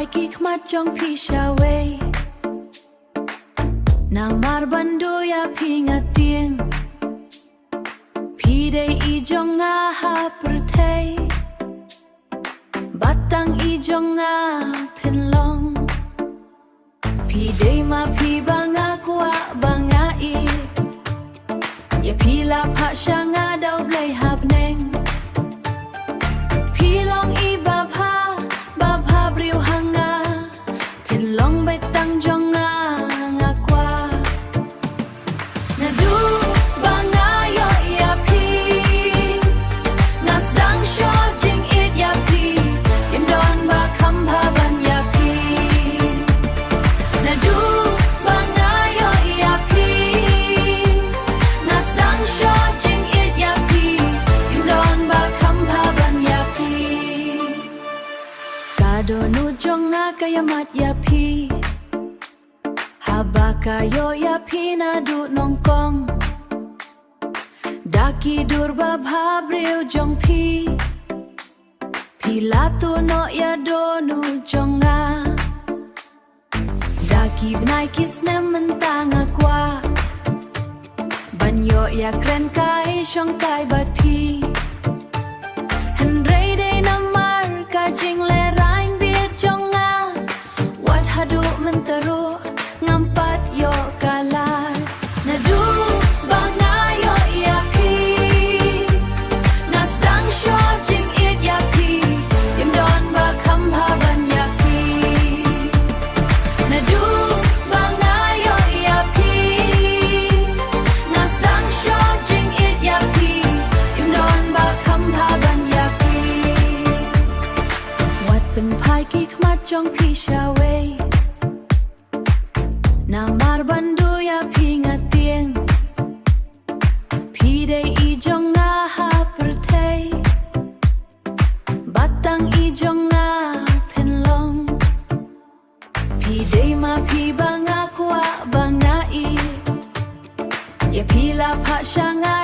kik majong pi shawe namar bandu ya pi ngatieng pi dei I jong nga ha pertei batang I jong nga penlong pi dei ma pi banga kwa banga I ya pi la pha shanga dau blai hab neng pi long I ba pha briu hanga pen long bai tang jong nga nga kwa na du banga yo ya pi na stang sho jing it ya pi im don ba kham pha ban ya pi na du banga yo ya pi na stang sho jing it ya pi im don ba kham pha ban ya pi do nu jong nga kaya mat ya pi haba kayo ya pi na du nong kong daki dur ba bhabriu jong pi la tu no ya do nu jong nga daki bnai kis nem mentanga kwa banyo ya kren kai shong kai bat pi hen rei de namar ka jing le hadu mentero ngampat yo kala na du banga yo ya pi na stang sho jing it ya pi yim don ba kham pha ban ya pi na du banga yo ya pi na stang sho jing it ya pi yim don ba kham pha ban ya pi wat pen pai ki khmat jong pi shawe namar bandu ya pi ngatieng pi dei I jong nga ha pertei batang I jong nga penlong pi dei ma pi banga kwa banga I ya pi la pha shanga